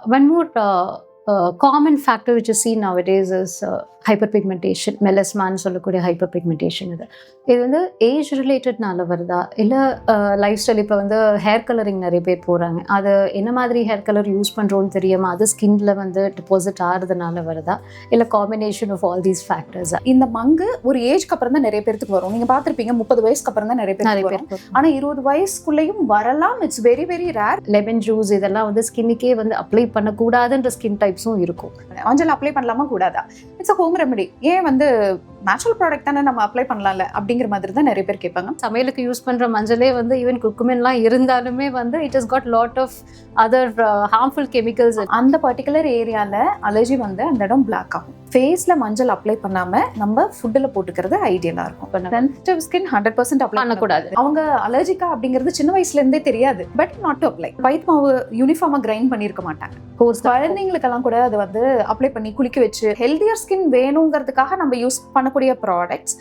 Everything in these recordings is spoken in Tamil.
One more common factor which is seen nowadays is hyperpigmentation, melasma சொல்லக்கூடிய hyperpigmentation. இது வந்து ஏஜ் ரிலேட்டட்னால வருதா, இல்லை லைஃப் ஸ்டைல்? இப்போ வந்து ஹேர் கலரிங் நிறைய பேர் போகிறாங்க, அது என்ன மாதிரி ஹேர் கலர் யூஸ் பண்ணுறோன்னு தெரியாமல் அது ஸ்கின்ல வந்து டிபாசிட் ஆகிறதுனால வருதா, இல்லை combination of all these factors? இந்த மங்கு ஒரு ஏஜ்க்கு அப்புறம் தான் நிறைய பேருக்கு வரும். நீங்கள் பார்த்துருப்பீங்க 30 வயசுக்கு அப்புறம் தான் நிறைய பேர் வரும். ஆனால் 20 வயசுக்குள்ளேயும் வரலாம். It's very very rare. Lemon juice இதெல்லாம் வந்து ஸ்கின்னுக்கே வந்து அப்ளை பண்ணக்கூடாதுன்ற ஸ்கின் டைப்ஸும் இருக்கும். மஞ்சள் அப்ளை பண்ணலாமா கூடாதா? It's a home remedy. ஏன் வந்து நேச்சுரல் ப்ராடக்ட் தானே, நம்ம அப்ளை பண்ணலாம்ல அப்படிங்கிற மாதிரி தான் நிறைய பேர் கேட்பாங்க. சமையலுக்கு யூஸ் பண்ணுற மஞ்சளே வந்து ஈவன் குக்குமென்லாம் இருந்தாலுமே வந்து it is got lot of other harmful chemicals. அந்த பர்டிகுலர் ஏரியாவில் அலர்ஜி வந்து அந்த இடம் பிளாக் ஆகும். ஃபேஸில் மஞ்சள் அப்ளை பண்ணாமல் நம்ம ஃபுட்டில் போட்டுக்கிறது ஐடியலாக இருக்கும். சென்சிட்டிவ் ஸ்கின் 100% அப்ளை பண்ணக்கூடாது. அவங்க அலர்ஜிக்கா அப்படிங்கிறது சின்ன வயசுலேருந்தே தெரியாது. But not to apply. வயிற்று மாவு யூனிஃபார்மாக கிரைண்ட் பண்ணியிருக்க மாட்டாங்க. குழந்தைங்களுக்கெல்லாம் கூட அதை வந்து அப்ளை பண்ணி குளிக்க வச்சு ஹெல்தியர் ஸ்கின் வேணுங்கிறதுக்காக நம்ம யூஸ் பண்ணக்கூடிய ப்ராடக்ட்ஸ்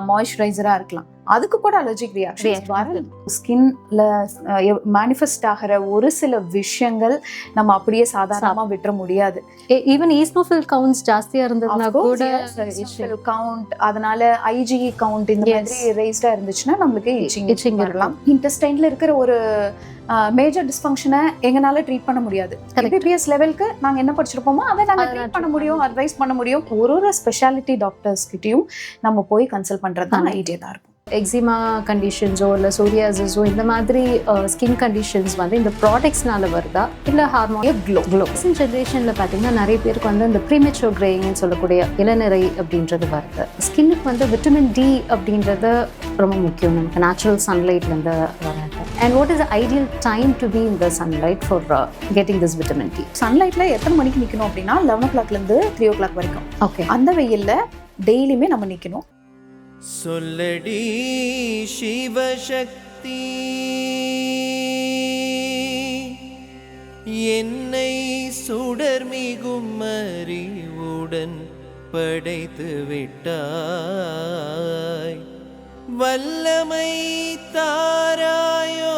மாய்ஸ்சரைசராக இருக்கலாம். அதுக்கு கூட அலர்ஜிக் ரியாக்ஷன் வரும். ஸ்கின்ல மேனிஃபெஸ்ட் ஆகிற ஒரு சில விஷயங்கள் நம்ம அப்படியே சாதாரணமாக விட்டுற முடியாது. ஈவன் ஈஸ்னோஃபில் கவுண்ட்ஸ் ஜாஸ்தியாக இருந்ததுன்னா கூட கவுண்ட், அதனால ஐஜிஇ கவுண்ட் இந்த மாதிரி ரேஸ்டாக இருந்துச்சுன்னா நம்மளுக்கு இச்சிங் வரலாம். இன்டெஸ்டைன்ல இருக்கிற ஒரு மேஜர் டிஸ்ஃபங்க்ஷனை எங்களால ட்ரீட் பண்ண முடியாது. எம்பிபிஎஸ் லெவலுக்கு நாங்க என்ன படிச்சிருப்போமோ அதை நாங்க ட்ரீட் பண்ண முடியும், அட்வைஸ் பண்ண முடியும். ஒரு ஸ்பெஷாலிட்டி டாக்டர்ஸ் கிட்டயும் நம்ம போய் கன்சல்ட் பண்றது தான் ஐடியா தான் இருக்கும். எக்ஸிமா கண்டிஷன்ஸோ இல்லை சோரியாசிஸோ இந்த மாதிரி ஸ்கின் கண்டிஷன்ஸ் வந்து இந்த ப்ராடக்ட்ஸ்னால வருதா, இல்லை ஹார்மோன் க்ளோ ஜென்ரேஷனில் பார்த்தீங்கன்னா நிறைய பேருக்கு வந்து இந்த ப்ரீமெச்சூர் கிரேயிங்னு சொல்லக்கூடிய இளநிறை அப்படின்றது வருது. ஸ்கின்னுக்கு வந்து விட்டமின் டி அப்படின்றது ரொம்ப முக்கியம். நமக்கு நேச்சுரல் சன்லைட்லேருந்து வராது. And what is the ideal time to be in the sunlight for getting this vitamin D? சன்லைட்டில் எத்தனை மணிக்கு நிற்கணும் அப்படின்னா 11 o'clockலேருந்து 3 o'clock வரைக்கும். ஓகே. அந்த வெயிலில் டெய்லியுமே நம்ம நிற்கணும். சொல்லடி சிவசக்தி, என்னை சுடர்மிகும் அறிவுடன் படைத்து விட்டாய், வல்லமை தாராயோ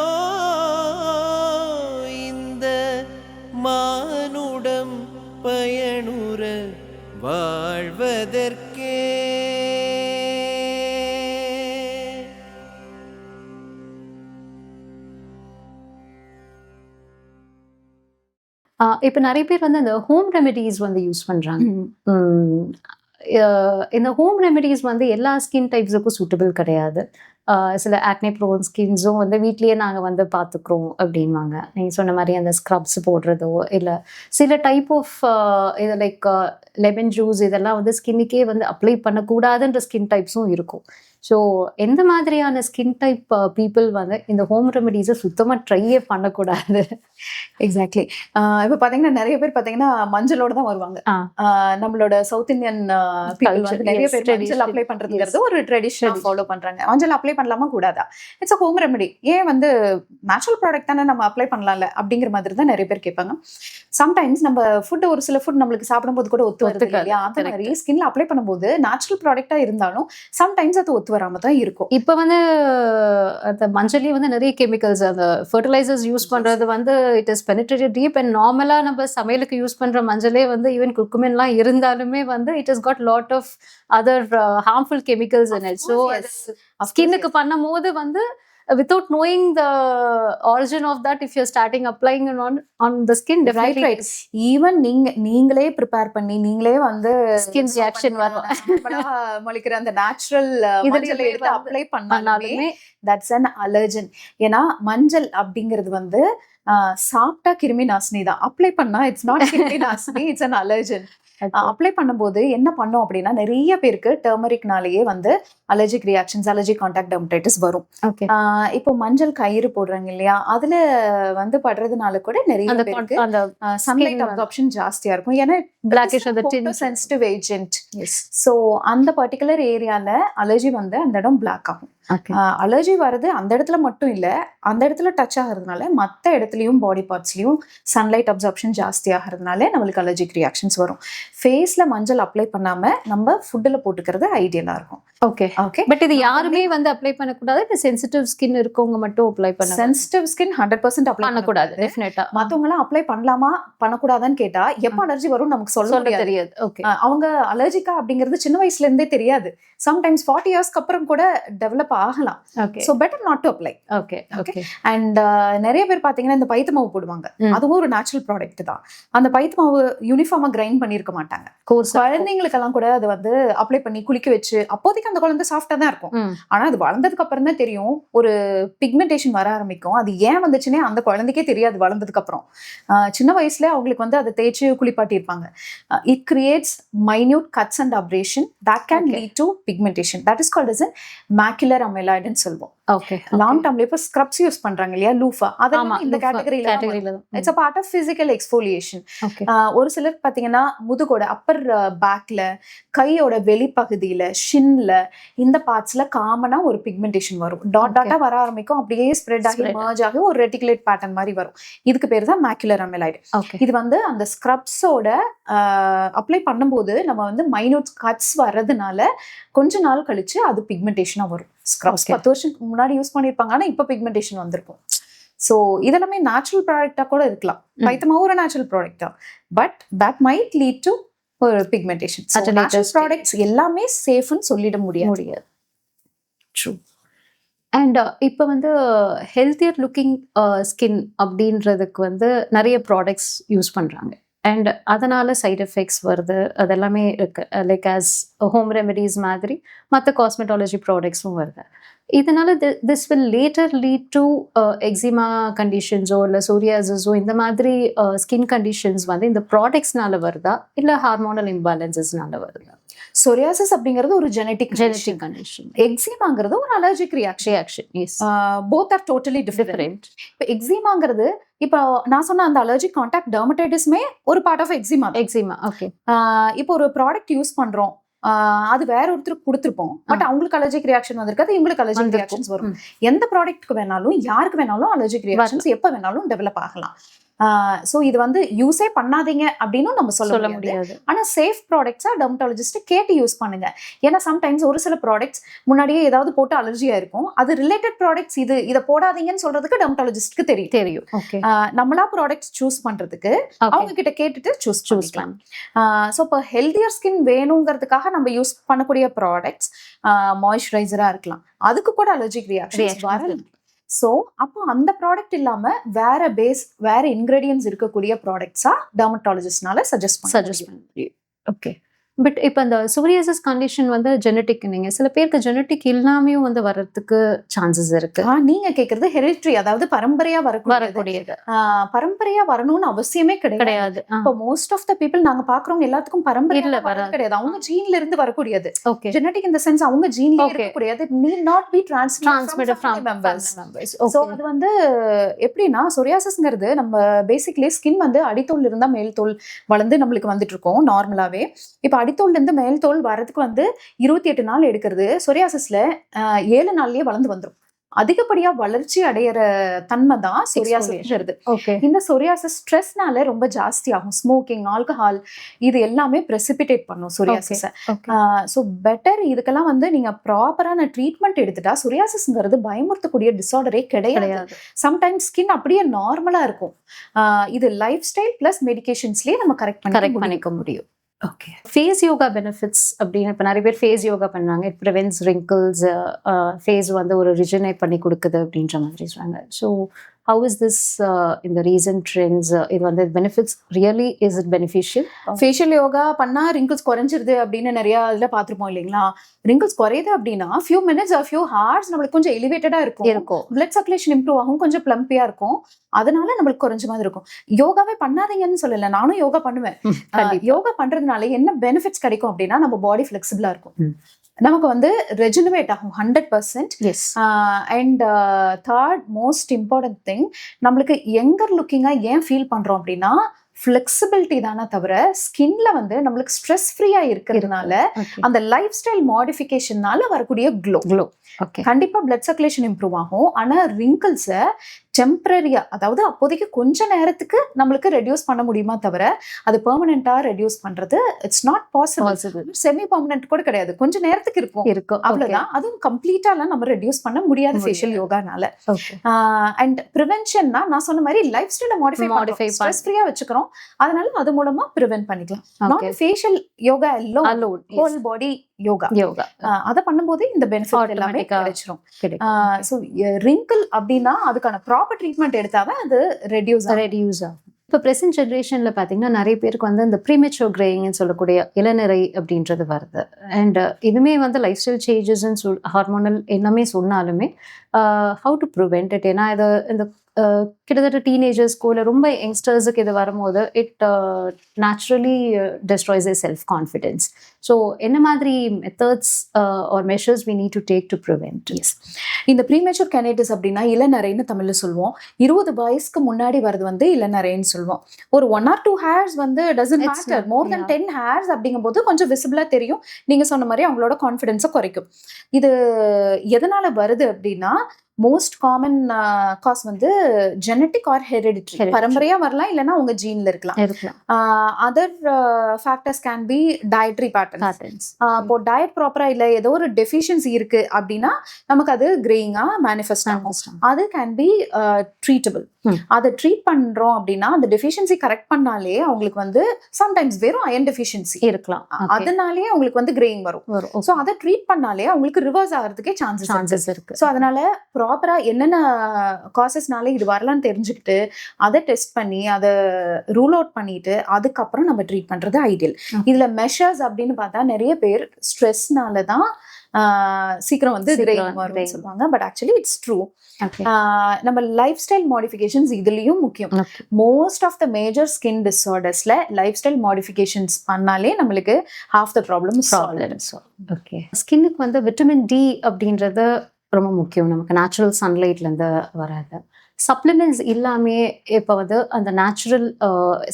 இந்த மானுடம் பயனுற வாழ்வதற்கே. இப்போ நிறைய பேர் வந்து அந்த ஹோம் ரெமெடிஸ் வந்து யூஸ் பண்ணுறாங்க. இந்த ஹோம் ரெமெடிஸ் வந்து எல்லா ஸ்கின் டைப்ஸுக்கும் சூட்டபிள் கிடையாது. சில ஆக்னே ப்ரோன் ஸ்கின்ஸும் வந்து வீட்லேயே நாங்கள் வந்து பார்த்துக்குறோம் அப்படின்வாங்க. நீங்கள் சொன்ன மாதிரி அந்த ஸ்க்ரப்ஸ் போடுறதோ இல்லை சில டைப் ஆஃப் இது லைக் லெமன் ஜூஸ் இதெல்லாம் வந்து ஸ்கின்னுக்கே வந்து அப்ளை பண்ணக்கூடாதுன்ற ஸ்கின் டைப்ஸும் இருக்கும். ஸோ எந்த மாதிரியான ஸ்கின் டைப் பீப்புள் வந்து இந்த ஹோம் ரெமெடிஸை சுத்தமாக ட்ரையே பண்ணக்கூடாது? எக்ஸாக்ட்லி. இப்போ பார்த்தீங்கன்னா நிறைய பேர் பார்த்தீங்கன்னா மஞ்சளோட தான் வருவாங்க. நம்மளோட சவுத் இந்தியன் பீப்புள் வந்து நிறைய பேர் மஞ்சள் அப்ளை பண்ணுறதுங்கிறது ஒரு ட்ரெடிஷன் ஃபாலோ பண்ணுறாங்க. மஞ்சள் அப்ளை பண்ணலாமா கூடாதா? It's a home remedy. ஏன் வந்து நேச்சுரல் ப்ராடக்ட் தானே, நம்ம அப்ளை பண்ணலாம்ல அப்படிங்கிற மாதிரி தான் நிறைய பேர் கேட்பாங்க. சம்டைம்ஸ் நம்ம ஃபுட்டு ஒரு சில ஃபுட் நம்மளுக்கு சாப்பிடும்போது கூட ஒத்து வருது இல்லையா? அந்த மாதிரி ஸ்கின்ல அப்ளை பண்ணும்போது நேச்சுரல் ப்ராடக்டாக இருந்தாலும் சம்டைம்ஸ் அது ஒத்து வராம தான் இருக்கும். இப்போ வந்து அந்த மஞ்சள்லேயே வந்து நிறைய கெமிக்கல்ஸ், அந்த ஃபர்டிலைசர்ஸ் யூஸ் பண்ணுறது வந்து it is penetrated deep. And நார்மலாக நம்ம சமையலுக்கு யூஸ் பண்ணுற மஞ்சளே வந்து ஈவன் குக்குமென்லாம் இருந்தாலுமே வந்து it is got lot of other harmful chemicals in it. So ஸ்கின்னுக்கு பண்ணும் போது வந்து without knowing the origin of that, if you're starting applying on the skin, definitely right. Even நீங்களே ப்ரிப்பேர் பண்ணி நீங்களே வந்து ஸ்கின் ரியாக்ஷன் வரும். மொழிக்கிற அந்த நேச்சுரல் மஞ்சளை எடுத்து அப்ளை பண்ணாலுமே that's an allergen. ஏன்னா மஞ்சள் அப்படிங்கிறது வந்து சாப்பிட்டா கிருமி நாசினி தான், அப்ளை பண்ணா இட்ஸ் நாட் கிருமி நாசினி, இட்ஸ் an allergen. அப்ளை பண்ணும்போது என்ன பண்ணோம் அப்படின்னா நிறைய பேருக்கு டர்மரிக்னாலேயே வந்து allergic reactions, allergic contact dermatitis வரும். இப்போ மஞ்சள் கயிறு போடுறாங்க இல்லையா, அதுல வந்து படுறதுனால கூட நிறைய பேருக்கு சன்லைட் அப்சார்ப்ஷன் ஜாஸ்தியா இருக்கும். ஏன்னா பிளாக்கிஷ் சென்சிட்டிவ் ஏஜென்ட். ஸோ அந்த பர்டிகுலர் ஏரியால அலர்ஜி வந்து அந்த இடம் பிளாக் ஆகும். அலர்ஜி வர்றது அந்த இடத்துல மட்டும் இல்ல, அந்த இடத்துல டச் ஆகிறதுனால மற்ற இடத்துலயும் பாடி பார்ட்ஸ்லயும் சன்லைட் அப்சார்ப்ஷன் ஜாஸ்தி ஆகிறதுனால நம்மளுக்கு அலர்ஜிக் ரியாக்ஷன்ஸ் வரும். ஃபேஸ்ல மஞ்சள் அப்ளை பண்ணாம நம்ம ஃபுட்டில் போட்டுக்கிறது ஐடியலா இருக்கும். ஓகே ஓகே, பட் இது யாருமே வந்து அப்ளை பண்ணக்கூடாது, இது சென்சிட்டிவ் ஸ்கின் இருக்கவங்க மட்டும் அப்ளை பண்ண சென்சிட்டிவ் ஸ்கின் 100% அப்ளை பண்ணக்கூடாது. டெஃபினட்டா மத்தவங்க எல்லாம் அப்ளை பண்ணலாமா பண்ணக்கூடாதான்னு கேட்டா எப்ப அலர்ஜி வரும் நமக்கு சொல்ல சொல்ல தெரியாது. தெரியாது. ஓகே அவங்க அலர்ஜிக்கா அப்படிங்கிறது சின்ன வயசுல இருந்தே தெரியாது. சம்டைம்ஸ் 40 இயர்ஸ்க்கு அப்புறம் கூட டெவலப் ஆகலாம். Okay so better not to apply. Okay okay and நிறைய பேர் பாத்தீங்கன்னா இந்த பைத்து மாவு போடுவாங்க. அதுவும் ஒரு நேச்சுரல் ப்ராடக்ட் தான். அந்த பைத்து மாவு யூனிஃபார்மா கிரைண்ட் பண்ணிருக்க மாட்டாங்க. கோர்ஸ் குழந்தைங்களுக்கெல்லாம் கூட அது வந்து அப்ளை பண்ணி குளிக்க வச்சு அப்போதைக்கு அந்த குழந்தை சாஃப்டா தான் இருக்கும். ஆனா அது வளர்ந்ததுக்கு அப்புறம் தான் தெரியும் ஒரு பிக்மெண்டேஷன் வர ஆரம்பிக்கும். அது ஏன் வந்துச்சுன்னே அந்த குழந்தைக்கே தெரியாது வளர்ந்ததுக்கு அப்புறம். சின்ன வயசுல அவங்களுக்கு வந்து அதை தேய்ச்சி குளிப்பாட்டி இருப்பாங்க. It creates minute cuts and abrasion that can lead to pigmentation. That is called as macular amyloid ன்னு சொல்லுவோம். ஓகே லாங் டர்ம்ல இப்ப ஸ்க்ரப்ஸ் யூஸ் பண்றாங்க இல்லையா, லூஃபா, அதெல்லாம் இந்த கேட்டகரியில தான். It's a part of physical exfoliation. Okay ஒரு சிலர் பாத்தீங்கன்னா முதுகோட அப்பர் பேக்ல, கையோட வெளிப்பகுதியில, ஷின்ல, இந்த பார்ட்ஸ்ல காமனா ஒரு பிக்மெண்டேஷன் வரும். டாட் டாட்டா வர ஆரம்பிக்கும், அப்படியே ஸ்ப்ரெட் ஆகி மர்ஜ் ஆகி ஒரு ரெட்டிகுலேட் பேட்டர்ன் மாதிரி வரும். இதுக்கு பேர் தான் macular amyloid. ஓகே இது வந்து அந்த ஸ்க்ரப்ஸோட அப்ளை பண்ணும்போது நம்ம வந்து மைனூட் கட்ஸ் வர்றதுனால கொஞ்ச நாள் கழிச்சு அது பிக்மெண்டேஷனா வரும். ஸ்க்ரப்ஸ் 10 வருஷத்துக்கு முன்னாடி யூஸ் பண்ணிருப்பாங்க, ஆனா இப்ப பிக்மெண்டேஷன் வந்திருக்கும். ஸோ இதெல்லாமே நேச்சுரல் ப்ராடக்டா கூட இருக்கலாம். பைத்தமாவும் ஒரு நேச்சுரல் ப்ராடக்ட் தான், but that might lead to ஒரு பிக்மெண்டேஷன். நேச்சுரல் ப்ராடக்ட்ஸ் எல்லாமே சேஃப்னு சொல்லிட முடியாது. ட்ரூ. அண்ட் இப்போ வந்து ஹெல்த்தியர் லுக்கிங் ஸ்கின் அப்படின்றதுக்கு வந்து நிறைய ப்ராடக்ட்ஸ் யூஸ் பண்ணுறாங்க. அண்ட் அதனால சைட் எஃபெக்ட்ஸ் வருது, அதெல்லாமே இருக்கு. லைக் ஆஸ் ஹோம் ரெமெடிஸ் மாதிரி மற்ற காஸ்மெட்டாலஜி ப்ராடக்ட்ஸும் வருது. இதனால this will later lead to eczema கண்டிஷன்ஸோ இல்லை சோரியாசிஸோ இந்த மாதிரி ஸ்கின் கண்டிஷன்ஸ் வந்து இந்த ப்ராடக்ட்ஸ்னால வருதா இல்லை ஹார்மோனல் இம்பேலன்சஸ்னால வருதா? சொரியாசிஸ் அப்படிங்கிறது ஒரு ஜெனடிக் கண்டிஷன். எக்ஸிமாங்கிறது ஒரு allergic reaction. Yes, both are totally different. இப்போ எக்ஸிமாங்கிறது இப்போ நான் சொன்ன அந்த அலர்ஜிக் கான்டாக்ட் டெர்மடைட்டிஸ்மே ஒரு பார்ட் ஆஃப் எக்ஸிமா. ஓகே. இப்போ ஒரு ப்ராடக்ட் யூஸ் பண்றோம், அது வேற ஒருத்தருக்கு கொடுத்துருப்போம், பட் அவங்களுக்கு அலர்ஜிக் ரியாக்ஷன் வந்திருக்காது, இவங்களுக்கு அலர்ஜிக் ரியாக்ஷன்ஸ் வரும். எந்த ப்ராடக்ட்க்கு வேணாலும் யாருக்கு வேணாலும் அலர்ஜிக் ரியாக்ஷன்ஸ் எப்ப வேணாலும் டெவலப் ஆகலாம். ஸோ இது வந்து யூஸே பண்ணாதீங்க அப்படின்னு நம்ம சொல்ல முடியாது. ஆனா சேஃப் ப்ராடக்ட்ஸா டெர்மட்டாலஜிஸ்ட் கேட்டு யூஸ் பண்ணுங்க. ஏன்னா சம்டைம்ஸ் ஒரு சில ப்ராடக்ட்ஸ் முன்னாடியே ஏதாவது போட்டு அலர்ஜியா இருக்கும், அது ரிலேட்டட் ப்ராடக்ட்ஸ், இதை போடாதீங்கன்னு சொல்றதுக்கு டெர்மட்டாலஜிஸ்ட்க்கு தெரியும். நம்மளா ப்ராடக்ட்ஸ் சூஸ் பண்றதுக்கு அவங்க கிட்ட கேட்டுட்டு சூஸ் பண்ணலாம். ஸோ இப்போ ஹெல்தியர் ஸ்கின் வேணுங்கிறதுக்காக நம்ம யூஸ் பண்ணக்கூடிய ப்ராடக்ட்ஸ் மாய்ஸ்சரைசரா இருக்கலாம், அதுக்கு கூட அலர்ஜிக் ரியாக்ஷன்ஸ் வரலாம். ஸோ அப்போ அந்த ப்ராடக்ட் இல்லாம வேற இன்கிரீடியன்ஸ் இருக்கக்கூடிய ப்ராடக்ட்ஸா டெர்மட்டாலஜிஸ்ட்னால சஜஸ்ட் பண்ண முடியும். ஓகே. பட் இப்போ அந்த சோரியாசிஸ் கண்டிஷன் வந்து ஜெனட்டிக், நீங்க சில பேருக்கு ஜெனட்டிக் இல்லாமையும் வந்து வர்றதுக்கு சான்சஸ் இருக்கு. நீங்க கேக்குறது ஹெரிடிட்ரி, அதாவது பரம்பரையா வரக்கூடியது. பரம்பரையா வரணும்னு அவசியமே கிடையாது. இப்போ மோஸ்ட் ஆஃப் த பீப்புள் நாங்க பாக்குறவங்க எல்லாத்துக்கும் பரம்பரையில கிடையாது, அவங்க ஜீன்ல இருந்து வரக்கூடியது. ஜெனட்டிக் இன் தி சென்ஸ் அவங்க ஜீன்ல இருக்கக்கூடியது, need not be transmitted from members. So அது வந்து எப்படின்னா சொரியாசிஸ்ங்கிறது நம்ம பேசிக்கலி ஸ்கின் வந்து அடித்தோல் இருந்தா மேல் தோல் வளர்ந்து நம்மளுக்கு வந்துட்டு இருக்கோம் நார்மலாவே. இப்போ அடித்தோல்ல இருந்து மேல் தோல் வரதுக்கு வந்து 28 நாள் எடுக்கிறது. சொரியாசிஸ்ல 7 நாள்லயே வளர்ந்து வந்துடும். அதிகப்படியா வளர்ச்சி அடையிற தன்மை தான் சொரியாசிஸ்ங்கிறது. இந்த சொரியாசிஸ் ஸ்ட்ரெஸ்னால ரொம்ப ஜாஸ்தி ஆகும். ஸ்மோக்கிங், ஆல்கஹால், இது எல்லாமே பிரெசிபிடேட் பண்ணும் சொரியாசிஸை. ஸோ பெட்டர் இதுக்கெல்லாம் வந்து நீங்க ப்ராப்பரான ட்ரீட்மெண்ட் எடுத்துட்டா சொரியாசிஸ்ங்கிறது பயமுறுத்தக்கூடிய டிசார்டரே கிடையாது. சம்டைம்ஸ் ஸ்கின் அப்படியே நார்மலா இருக்கும். இது லைஃப் ஸ்டைல் பிளஸ் மெடிகேஷன்ஸ்லயே நம்ம கரெக்ட் பண்ணிக்க முடியும். ஓகே. ஃபேஸ் யோகா பெனிஃபிட்ஸ் அப்படின்னு இப்போ நிறைய பேர் ஃபேஸ் யோகா பண்ணுறாங்க. இட் ப்ரிவென்ட்ஸ் ரிங்கிள்ஸ், ஃபேஸ் வந்து ஒரு ரிஜனேட் பண்ணி கொடுக்குது அப்படின்ற மாதிரி சொல்கிறாங்க. So how is this in the recent trends? இது வந்து benefits really, is it beneficial? Facial yoga பண்ணா ரிங்கிள்ஸ் குறைஞ்சிருது அப்படின்னு நிறைய இதில் பார்த்துருப்போம் இல்லைங்களா. ரிங்கிள்ஸ் குறையுது அப்படின்னா few minutes or few hours நம்மளுக்கு கொஞ்சம் எலிவேட்டடா இருக்கும், பிளட் சர்க்குலேஷன் இம்ப்ரூவ் ஆகும், கொஞ்சம் பிளம்பியா இருக்கும், அதனால நம்மளுக்கு குறைஞ்ச மாதிரி இருக்கும். யோகாவே பண்ணாதீங்கன்னு சொல்லல, நானும் யோகா பண்ணுவேன். யோகா பண்றதுனால என்ன பெனிஃபிட்ஸ் கிடைக்கும் அப்படின்னா நம்ம பாடி ஃபிளெக்சிபிளா இருக்கும், நமக்கு வந்து ரெஜுனவேட் ஆகும் 100%. And third most important thing, நம்மளுக்கு யங்கர் லுக்கிங்கா ஏன் ஃபீல் பண்றோம் அப்படின்னா ஃபிளெக்சிபிலிட்டி தானே தவிர ஸ்கின்ல வந்து நம்மளுக்கு ஸ்ட்ரெஸ் ஃப்ரீயா இருக்கிறதுனால அந்த லைஃப் ஸ்டைல் மாடிஃபிகேஷன்னால வரக்கூடிய க்ளோ ஓகே கண்டிப்பா பிளட் சர்க்குலேஷன் இம்ப்ரூவ் ஆகும். ஆனா ரிங்கிள்ஸை டெம்பரரியா, அதாவது அப்போதைக்கு கொஞ்ச நேரத்துக்கு நம்மளுக்கு ரெடியூஸ் பண்ண முடியுமா தவிர அது பெர்மனண்டா ரெடியூஸ் பண்றது it's not possible. Semi permanent கூட கிடையாது, கொஞ்ச நேரத்துக்கு இருக்கும் அவ்வளவுதான். அதுவும் கம்ப்ளீட்டா நம்ம ரெடியூஸ் பண்ண முடியாது ஃபேஷியல் யோகானால. அண்ட் ப்ரிவென்ஷன்னா நான் சொன்ன மாதிரி லைஃப் ஸ்டைலை மாடிஃபை ஸ்ட்ரெஸ் ஃப்ரீயா வச்சுக்கிறோம், அதனால அது மூலமா ப்ரிவென்ட் பண்ணிக்கலாம். Not facial yoga alone, whole பாடி யோகா அத பண்ணும்போது இந்த பெனிஃபிட் எல்லாமே கிடைச்சிரும். சோ ரிங்கிள் அப்படின்னா அதுக்கான ப்ராப்பர் ட்ரீட்மெண்ட் எடுத்தாதான் அது ரெடியூஸ் ஆகும். இப்போ ப்ரெசென்ட் ஜென்ரேஷன்ல பார்த்தீங்கன்னா நிறைய பேருக்கு வந்து இந்த ப்ரீமெச்சூர் கிரேயிங்னு சொல்லக்கூடிய இளநிறை அப்படின்றது வருது. அண்ட் இதுவுமே வந்து லைஃப் ஸ்டைல் சேஞ்சஸ்ன்னு ஹார்மோனல் எல்லாமே சொன்னாலுமே ஹவு டு ப்ரிவென்ட் இட்? ஏன்னா இது இந்த கிட்டத்தட்ட டீனேஜர்ஸ்க்கோ இல்லை ரொம்ப யங்ஸ்டர்ஸுக்கு இது வரும்போது it naturally destroys a self confidence. So என்ன மாதிரி methods or measures we need to take to prevent? இந்த ப்ரீமெச்சூர் கெனைட்டிஸ் அப்படின்னா இளநரைன்னு தமிழ்ல சொல்லுவோம். 20 வயசுக்கு முன்னாடி வருது வந்து இளநரைன்னு சொல்லுவோம். ஒரு 1 or 2 hairs வந்து doesn't matter, more then 10 hairs அப்படிங்கும்போது கொஞ்சம் விசிபிளா தெரியும். நீங்க சொன்ன மாதிரி அவங்களோட கான்ஃபிடென்ஸை குறைக்கும். இது எதனால வருது அப்படின்னா மோஸ்ட் காமன் காஸ் வந்து ஜெனட்டிக் ஆர் ஹெரிடிட்டரி, பரம்பரையா வரலாம், இல்லைன்னா உங்க ஜீன்ல இருக்கலாம். Other factors can be dietary patterns. இப்போ டயட் ப்ராப்பரா இல்லை, ஏதோ ஒரு டெஃபிஷியன்சி இருக்கு அப்படின்னா நமக்கு அது கிரேயிங்கா மேனிஃபெஸ்ட் ஆகும். அது கேன் பி ட்ரீட்டபிள். அதை ட்ரீட் பண்றோம் அப்படின்னா அந்த டெஃபிஷியன்சி கரெக்ட் பண்ணாலே அவங்களுக்கு வந்து சம்டைம்ஸ் வெறும் அயன் டெஃபிஷியன்சி இருக்கலாம், அதனாலே அவங்களுக்கு வந்து கிரேயிங் வரும். ஸோ அதை ட்ரீட் பண்ணாலே அவங்களுக்கு ரிவர்ஸ் ஆகிறதுக்கே சான்சஸ் இருக்கு. ஸோ அதனால ப்ராப்பரா என்னென்ன காசஸ்னால இது வரலான்னு தெரிஞ்சுக்கிட்டு அதை டெஸ்ட் பண்ணி அதை ரூல் அவுட் பண்ணிட்டு அதுக்கப்புறம் நம்ம ட்ரீட் பண்றது ஐடியல். இதுல மெஷர்ஸ் அப்படின்னு பார்த்தா நிறைய பேர் ஸ்ட்ரெஸ்னால தான் சீக்கிரம் வந்து கிரேயிங் வரும்னு சொல்லுவாங்க. But actually it's true. நம்ம லைஃப் ஸ்டைல் மாடிஃபிகேஷன்ஸ் இதுலயும் முக்கியம். Most of the major skin டிஸார்டர்ஸ்ல லைஃப் ஸ்டைல் மாடிஃபிகேஷன்ஸ் பண்ணாலே நம்மளுக்கு ஹாஃப் த ப்ராப்ளம். ஓகே, ஸ்கின்னுக்கு வந்து விட்டமின் டி அப்படின்றது ரொம்ப முக்கியம். நமக்கு நேச்சுரல் சன்லைட்லேருந்து வராது. சப்ளிமெண்ட்ஸ் இல்லாமே இப்போ வந்து அந்த நேச்சுரல்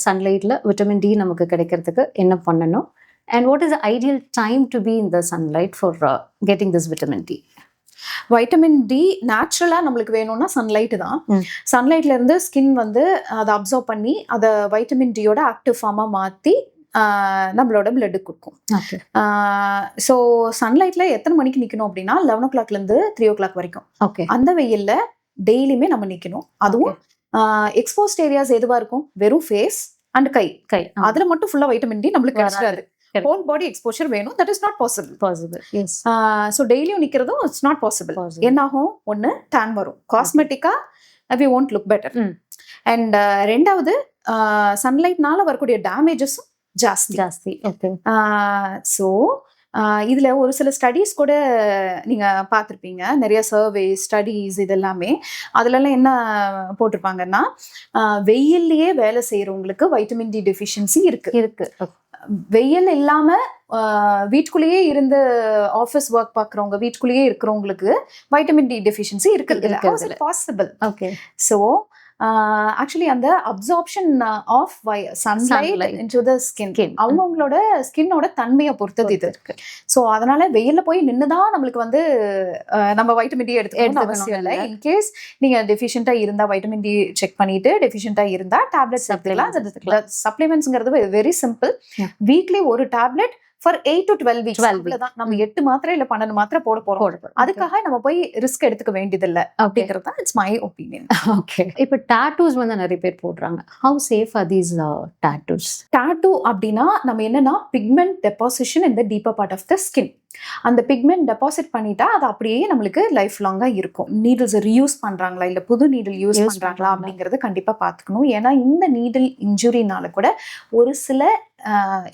சன்லைட்டில் விட்டமின் டி நமக்கு கிடைக்கிறதுக்கு என்ன பண்ணணும்? And what is the ideal time to be in the sunlight for getting this vitamin D? Vitamin D நேச்சுரலா நம்மளுக்கு வேணும்னா சன்லைட் தான். சன்லைட்ல இருந்து ஸ்கின் வந்து அதை அப்சர்வ் பண்ணி அதை வைட்டமின் டியோட ஆக்டிவ் ஃபார்மா மாற்றி நம்மளோட பிளட்டு கொடுக்கும். ஸோ சன்லைட்ல எத்தனை மணிக்கு நிற்கணும் அப்படின்னா 11 o'clockலேருந்து 3 o'clock வரைக்கும். ஓகே, அந்த வெயில்ல டெய்லியுமே நம்ம நிற்கணும். அதுவும் எக்ஸ்போஸ்ட் ஏரியாஸ் எதுவா இருக்கும்? வெறும் ஃபேஸ் அண்ட் கை, அதுல மட்டும் ஃபுல்லா வைட்டமின் டி நம்மளுக்கு கிடைச்சிடாது. ஹோல் பாடி எக்ஸ்போஷர் வேணும். That is not possible. Yes. So டெய்லியும் நிற்கிறதும் இட்ஸ் நாட் பாசிபிள். என்னாகும்? ஒன்று டேன் வரும், காஸ்மெட்டிக்கா we won't look better. And ரெண்டாவது சன்லைட்னால வரக்கூடிய டேமேஜஸும் ஜாஸ்தி. ஓகே. ஸோ இதுல ஒரு சில ஸ்டடீஸ் கூட நீங்க பார்த்துருப்பீங்க, நிறைய சர்வே ஸ்டடீஸ் இதெல்லாமே. அதுலலாம் என்ன போட்டிருப்பாங்கன்னா வெயில்லையே வேலை செய்யறவங்களுக்கு வைட்டமின் டி டெஃபிஷியன்சி இருக்கு. வெயில் இல்லாம வீட்டுக்குள்ளேயே இருந்து ஆஃபீஸ் ஒர்க் பார்க்குறவங்க, வீட்டுக்குள்ளேயே இருக்கிறவங்களுக்கு வைட்டமின் டி டெஃபிஷியன்சி இருக்கு. பாசிபிள். ஓகே. ஸோ ஆக்சுவலி அந்த absorption of sunlight into the skin அவங்களோட ஸ்கின்னோட தன்மையை பொறுத்தது இது இருக்கு. ஸோ அதனால வெயில்ல போய் நின்றுதான் நம்மளுக்கு வந்து நம்ம வைட்டமின் டி எடுத்துக்கணும் அவசியம் இல்லை. இன்கேஸ் நீங்க டெஃபிஷியண்டா இருந்தா வைட்டமின் டி செக் பண்ணிட்டு டெஃபிஷியண்டா இருந்தா டேப்லெட்ஸ் எடுத்துக்கலாம். சப்ளிமெண்ட்ஸ்ங்கிறது வெரி சிம்பிள். வீக்லி ஒரு டேப்லெட் ஃபார் 8 to 12 weeks. அவ்வளவுதான். நம்ம 8 மாத்திரை இல்ல 12 மாத்திரை போட போறோம். அதுக்காக நம்ம போய் ரிஸ்க் எடுத்துக்க வேண்டியதில்லை அப்படிங்கிறது தான் இட்ஸ் மை ஒப்பீனியன். ஓகே. இப்போ டாட்டூஸ் வந்து நிறைய பேர் போடுறாங்க. How safe are these tattoos? Tattoo அப்படின்னா நம்ம என்னன்னா pigment deposition in the deeper part of the skin. அந்த பிக்மெண்ட் டெபாசிட் பண்ணிட்டா அது அப்படியே நம்மளுக்கு லைஃப் லாங்கா இருக்கும். நீடில்ஸ் ரீயூஸ் பண்றாங்களா இல்ல புது நீடில் யூஸ் பண்றாங்களா அப்படிங்கறது கண்டிப்பா பாத்துக்கணும். ஏன்னா இந்த நீடில் இன்ஜுரினால கூட ஒரு சில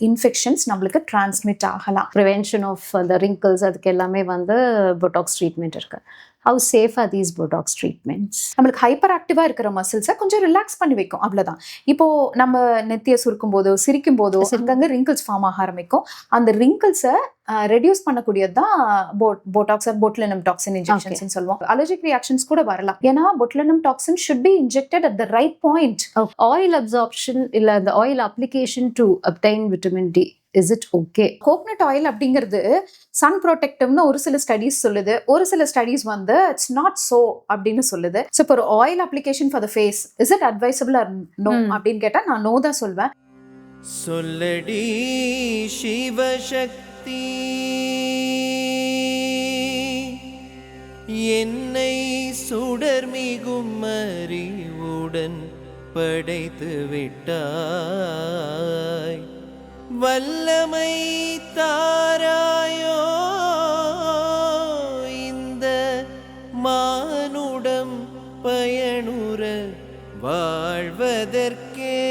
இன்ஃபெக்ஷன்ஸ் நம்மளுக்கு டிரான்ஸ்மிட் ஆகலாம். ப்ரிவென்ஷன் ஆஃப் த ரிங்கிள்ஸ் அதுக்கு எல்லாமே வந்து பொட்டாக்ஸ் ட்ரீட்மெண்ட் இருக்கு. How safe are these Bordeaux treatments? நம்மளுக்கு ஹைப்பர் ஆக்டிவா இருக்கிற மசில்ஸை கொஞ்சம் ரிலாக்ஸ் பண்ணி வைக்கும், அவ்வளவுதான். இப்போ நம்ம நெத்தியை சுருக்கும் போதோ சிரிக்கும் போதோ அங்கங்க ரிங்கிள்ஸ் ஃபார்ம் ஆக ஆரம்பிக்கும். அந்த ரிங்கிள்ஸை ரெடியூஸ் பண்ணக்கூடியது தான் botox or botulinum toxin injections சொல்லுவோம். அலர்ஜிக் ரியாக்ஷன்ஸ் கூட வரலாம். ஏன்னா botulinum toxin should be injected at the right point. Oil absorption இல்ல அந்த oil application to obtain vitamin D, is it okay? Coconut oil அப்படிங்கிறது சன் ப்ரொடெக்டிவ்னு ஒரு சில ஸ்டடீஸ் சொல்லுது, ஒரு சில ஸ்டடீஸ் வந்து இட்ஸ் நாட் சோ அப்படின்னு சொல்லுது. ஸோ இப்போ ஒரு oil application for the face, is it advisable or no அப்படின்னு கேட்டா நான் நோ தான் சொல்வேன். சொல்லடி சிவசக்தி, என்னை சுடர்மிகும் அறிவுடன் படைத்து விட்டாய், வல்லமை தாராயோ இந்த மானுடம் பயனுற வாழ்வதற்கே.